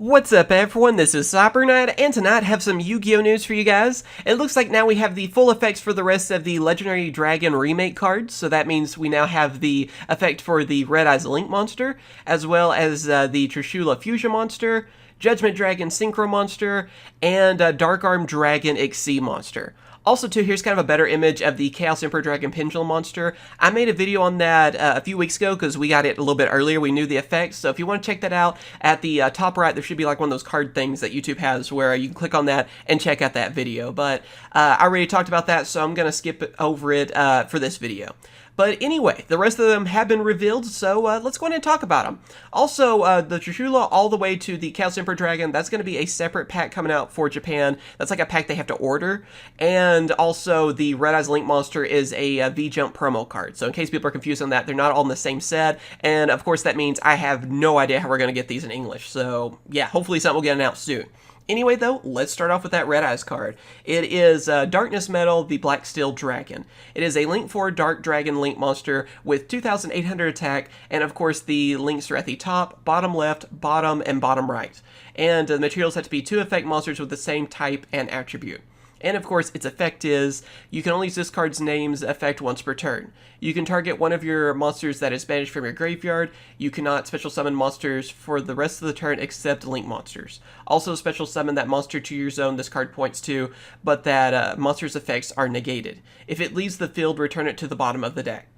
What's up everyone, this is CyberKnight, and tonight I have some Yu-Gi-Oh news for you guys. It looks like now we have the full effects for the rest of the Legendary Dragon remake cards, so that means we now have the effect for the Red Eyes Link monster, as well as the Trishula Fusion monster, Judgement Dragon SYNCHRO monster, and Dark Arm Dragon XYZ monster. Also, too, here's kind of a better image of the Chaos Emperor Dragon Pendulum monster. I made a video on that a few weeks ago because we got it a little bit earlier. We knew the effects, so if you want to check that out, at the top right, there should be like one of those card things that YouTube has where you can click on that and check out that video. But I already talked about that, so I'm going to skip over it for this video. But anyway, the rest of them have been revealed, so let's go ahead and talk about them. Also, the Trishula all the way to the Chaos Emperor Dragon, that's going to be a separate pack coming out for Japan. That's like a pack they have to order. And also, the Red Eyes Link monster is a V-Jump promo card. So in case people are confused on that, they're not all in the same set. And of course, that means I have no idea how we're going to get these in English. So yeah, hopefully something will get announced soon. Anyway, though, let's start off with that Red Eyes card. It is Darkness Metal, the Blacksteel Dragon. It is a Link 4 Dark Dragon Link monster with 2,800 attack, and of course the links are at the top, bottom left, bottom, and bottom right. And the materials have to be 2 effect monsters with the same type and attribute. And of course, its effect is, you can only use this card's name's effect once per turn. You can target one of your monsters that is banished from your graveyard. You cannot special summon monsters for the rest of the turn except link monsters. Also special summon that monster to your zone this card points to, but that monster's effects are negated. If it leaves the field, return it to the bottom of the deck.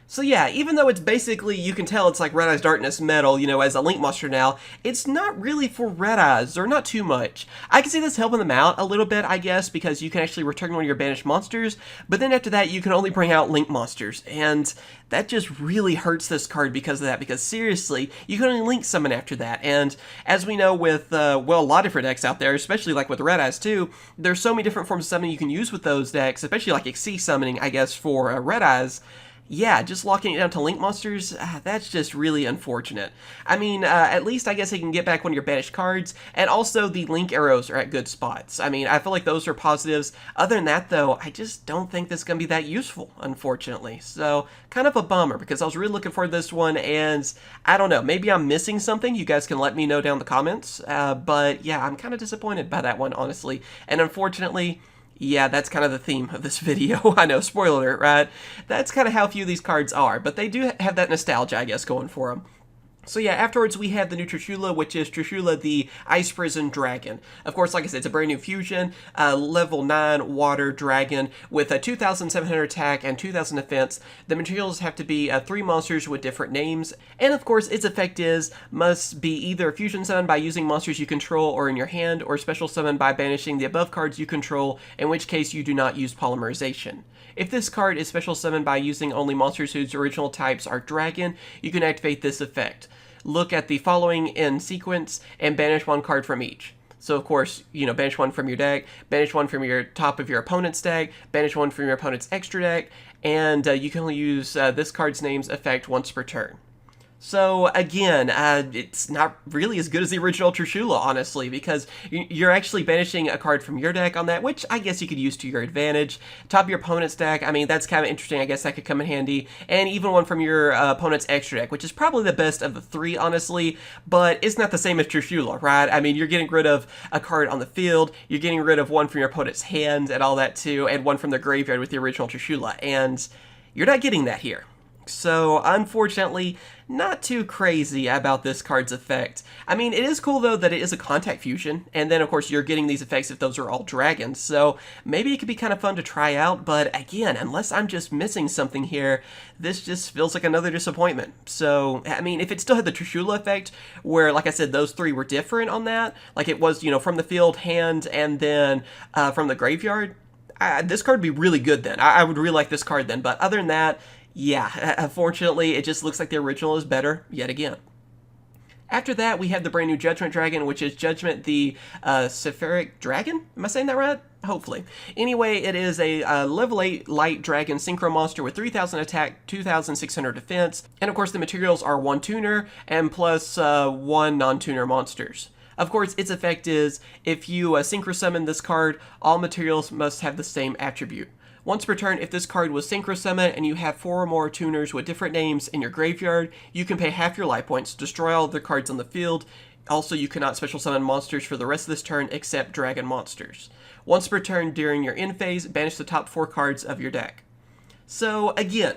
So yeah, even though it's basically, you can tell it's like Red Eyes Darkness Metal, you know, as a Link monster now, it's not really for Red Eyes, or not too much. I can see this helping them out a little bit, I guess, because you can actually return one of your banished monsters, but then after that you can only bring out Link monsters, and that just really hurts this card because of that, because seriously, you can only Link summon after that, and as we know with, well, a lot of different decks out there, especially like with Red Eyes too, there's so many different forms of summoning you can use with those decks, especially like XYZ summoning, I guess, for Red Eyes. Yeah, just locking it down to Link monsters, that's just really unfortunate. I mean, at least I guess it can get back one of your banished cards, and also the Link arrows are at good spots. I mean, I feel like those are positives. Other than that, though, I just don't think this is going to be that useful, unfortunately. So, kind of a bummer, because I was really looking forward to this one, and I don't know, maybe I'm missing something. You guys can let me know down in the comments, but yeah, I'm kind of disappointed by that one, honestly. And unfortunately, yeah, that's kind of the theme of this video. I know, spoiler alert, right? That's kind of how few of these cards are, but they do have that nostalgia, I guess, going for them. So yeah, afterwards we have the new Trishula, which is Trishula the Iceprison Dragon. Of course, like I said, it's a brand new fusion, level 9 water dragon with a 2,700 attack and 2,000 defense. The materials have to be 3 monsters with different names, and of course its effect is, must be either fusion summoned by using monsters you control or in your hand, or special summoned by banishing the above cards you control, in which case you do not use polymerization. If this card is special summoned by using only monsters whose original types are dragon, you can activate this effect. Look at the following in sequence and banish 1 card from each. So of course, you know, banish 1 from your deck, banish 1 from your top of your opponent's deck, banish 1 from your opponent's extra deck, and you can only use this card's name's effect once per turn. So again, it's not really as good as the original Trishula, honestly, because you're actually banishing a card from your deck on that, which I guess you could use to your advantage. Top of your opponent's deck, I mean, that's kind of interesting. I guess that could come in handy. And even one from your opponent's extra deck, which is probably the best of the 3, honestly, but it's not the same as Trishula, right? I mean, you're getting rid of a card on the field, you're getting rid of one from your opponent's hand and all that too, and one from the graveyard with the original Trishula, and you're not getting that here. So, unfortunately, not too crazy about this card's effect. I mean, it is cool, though, that it is a contact fusion, and then, of course, you're getting these effects if those are all dragons, so maybe it could be kind of fun to try out, but again, unless I'm just missing something here, this just feels like another disappointment. So, I mean, if it still had the Trishula effect, where, like I said, those 3 were different on that, like it was, you know, from the field, hand, and then from the graveyard, this card would be really good then. I would really like this card then, but other than that, yeah, unfortunately, it just looks like the original is better, yet again. After that, we have the brand new Judgement Dragon, which is Judgement the Seraphic Dragon? Am I saying that right? Hopefully. Anyway, it is a level 8 light dragon synchro monster with 3,000 attack, 2,600 defense, and of course the materials are 1 tuner and plus 1 non-tuner monsters. Of course, its effect is, if you synchro summon this card, all materials must have the same attribute. Once per turn, if this card was synchro summoned and you have 4 or more tuners with different names in your graveyard, you can pay half your life points, destroy all the cards on the field. Also, you cannot special summon monsters for the rest of this turn except dragon monsters. Once per turn during your end phase, banish the top 4 cards of your deck. So again,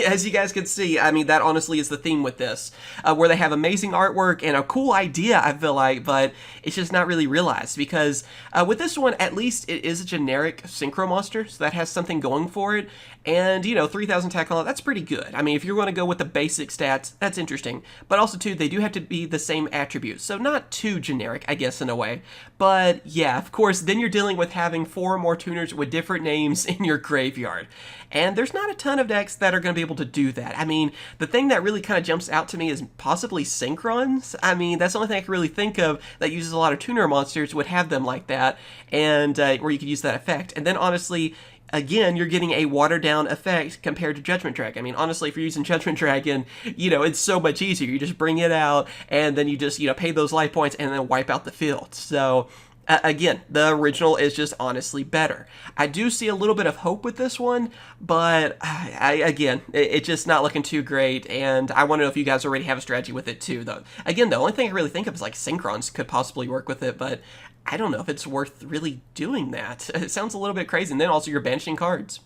as you guys can see, I mean, that honestly is the theme with this, where they have amazing artwork and a cool idea, I feel like, but it's just not really realized, because with this one, at least it is a generic synchro monster, so that has something going for it, and, 3,000 tackle, that's pretty good. I mean, if you're going to go with the basic stats, that's interesting, but also, too, they do have to be the same attributes, so not too generic, I guess, in a way, but yeah, of course, then you're dealing with having 4 more tuners with different names in your graveyard, and there's not a ton of decks that are going to be able to do that. I mean, the thing that really kind of jumps out to me is possibly Synchrons. I mean, that's the only thing I can really think of that uses a lot of tuner monsters would have them like that, and where you could use that effect. And then honestly, again, you're getting a watered down effect compared to Judgement Dragon. I mean, honestly, if you're using Judgement Dragon, it's so much easier. You just bring it out, and then you just, pay those life points and then wipe out the field. So again, the original is just honestly better. I do see a little bit of hope with this one, but again, it's just not looking too great, and I want to know if you guys already have a strategy with it too, though. Again, the only thing I really think of is like Synchrons could possibly work with it, but I don't know if it's worth really doing that. It sounds a little bit crazy, and then also you're banishing cards.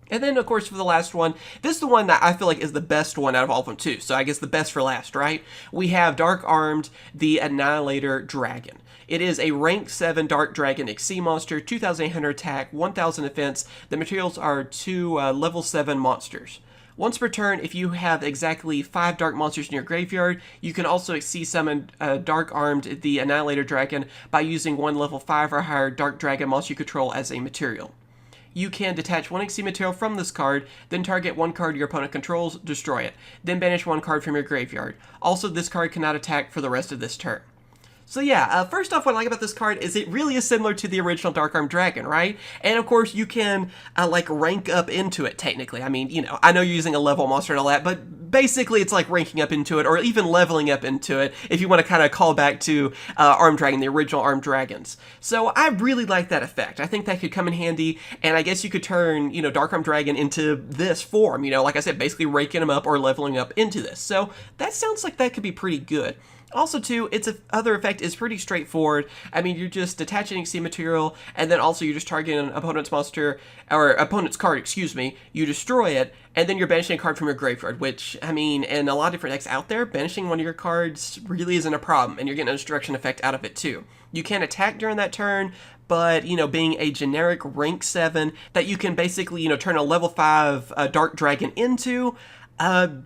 And then, of course, for the last one, this is the one that I feel like is the best one out of all of them, too. So I guess the best for last, right? We have Dark Armed, the Annihilator Dragon. It is a rank 7 Dark Dragon XC monster, 2,800 attack, 1,000 defense. The materials are 2 level 7 monsters. Once per turn, if you have exactly 5 dark monsters in your graveyard, you can also XC summon Dark Armed, the Annihilator Dragon, by using 1 level 5 or higher Dark Dragon monster you control as a material. You can detach 1 XC material from this card, then target 1 card your opponent controls, destroy it, then banish 1 card from your graveyard. Also, this card cannot attack for the rest of this turn. So yeah, first off, what I like about this card is it really is similar to the original Dark Armed Dragon, right? And of course, you can, rank up into it, technically. I mean, I know you're using a level monster and all that, but basically it's like ranking up into it, or even leveling up into it, if you want to kind of call back to Armed Dragon, the original Armed Dragons. So I really like that effect. I think that could come in handy, and I guess you could turn, Dark Armed Dragon into this form, like I said, basically ranking him up or leveling up into this. So that sounds like that could be pretty good. Also, too, its other effect is pretty straightforward. I mean, you're just detaching XC material, and then also you're just targeting an opponent's monster, or opponent's card, excuse me. You destroy it, and then you're banishing a card from your graveyard, which, I mean, in a lot of different decks out there, banishing one of your cards really isn't a problem, and you're getting a destruction effect out of it, too. You can attack during that turn, but, being a generic rank 7 that you can basically, turn a level 5 Dark Dragon into,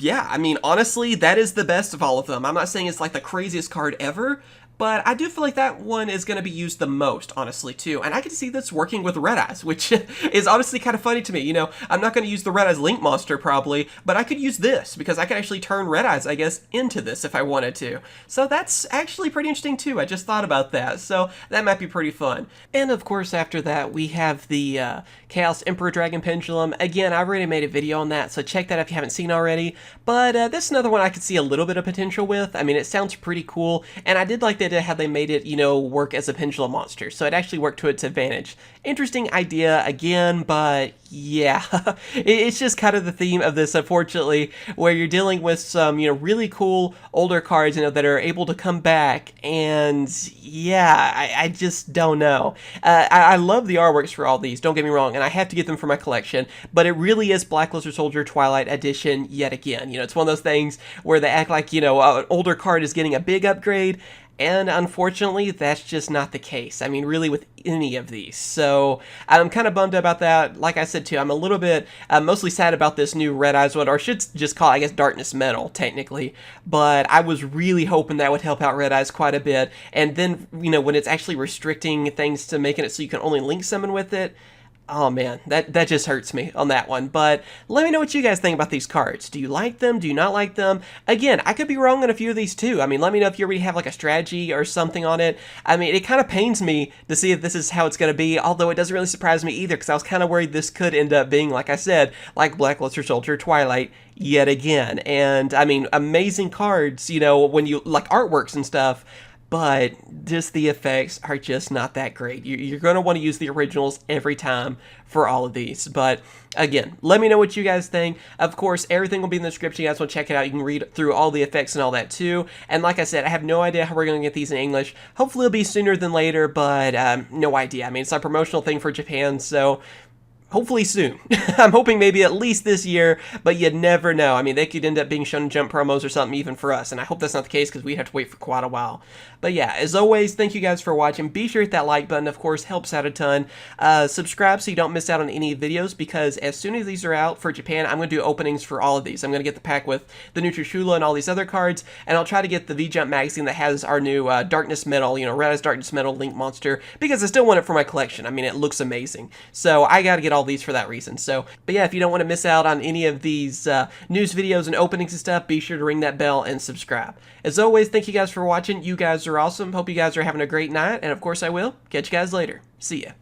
yeah, I mean, honestly, that is the best of all of them. I'm not saying it's like the craziest card ever, but I do feel like that one is going to be used the most, honestly, too. And I can see this working with Red Eyes, which is honestly kind of funny to me. I'm not going to use the Red Eyes Link monster, probably, but I could use this, because I could actually turn Red Eyes, I guess, into this if I wanted to. So that's actually pretty interesting, too. I just thought about that, so that might be pretty fun. And, of course, after that, we have the Chaos Emperor Dragon Pendulum. Again, I already made a video on that, so check that if you haven't seen already. But this is another one I could see a little bit of potential with. I mean, it sounds pretty cool, and I did like the idea how they made it, work as a pendulum monster, so it actually worked to its advantage. Interesting idea again, but yeah, it's just kind of the theme of this, unfortunately, where you're dealing with some, really cool older cards, that are able to come back, and yeah, I just don't know. I love the artworks for all these, don't get me wrong, and I have to get them for my collection, but it really is Black Luster Soldier Twilight Edition yet again. It's one of those things where they act like, an older card is getting a big upgrade, and unfortunately, that's just not the case. I mean, really with any of these. So I'm kind of bummed about that. Like I said, too, I'm a little bit mostly sad about this new Red Eyes one, or I should just call it, I guess, Darkness Metal, technically. But I was really hoping that would help out Red Eyes quite a bit. And then, when it's actually restricting things to making it so you can only link summon with it, oh man, that just hurts me on that one. But let me know what you guys think about these cards. Do you like them? Do you not like them? Again, I could be wrong on a few of these too. I mean, let me know if you already have like a strategy or something on it. I mean, it kind of pains me to see if this is how it's going to be, although it doesn't really surprise me either, because I was kind of worried this could end up being, like I said, like Black Luster Soldier Twilight yet again. And I mean, amazing cards, when you like artworks and stuff. but just the effects are just not that great. You're going to want to use the originals every time for all of these. But again, let me know what you guys think. Of course, everything will be in the description. You guys want to check it out. You can read through all the effects and all that too. And like I said, I have no idea how we're going to get these in English. Hopefully it'll be sooner than later, but no idea. I mean, it's a promotional thing for Japan, so hopefully soon. I'm hoping maybe at least this year, but you never know. I mean, they could end up being Shonen Jump promos or something even for us, and I hope that's not the case because we have to wait for quite a while. But yeah, as always, thank you guys for watching. Be sure to hit that like button, of course, helps out a ton. Subscribe so you don't miss out on any videos, because as soon as these are out for Japan, I'm going to do openings for all of these. I'm going to get the pack with the new Trishula and all these other cards, and I'll try to get the V-Jump magazine that has our new Darkness Metal, Red as Darkness Metal Link Monster, because I still want it for my collection. I mean, it looks amazing. So I got to get all these for that reason. So, but yeah, if you don't want to miss out on any of these news videos and openings and stuff, be sure to ring that bell and subscribe. As always, thank you guys for watching. You guys are awesome. Hope you guys are having a great night, and of course I will catch you guys later. See ya.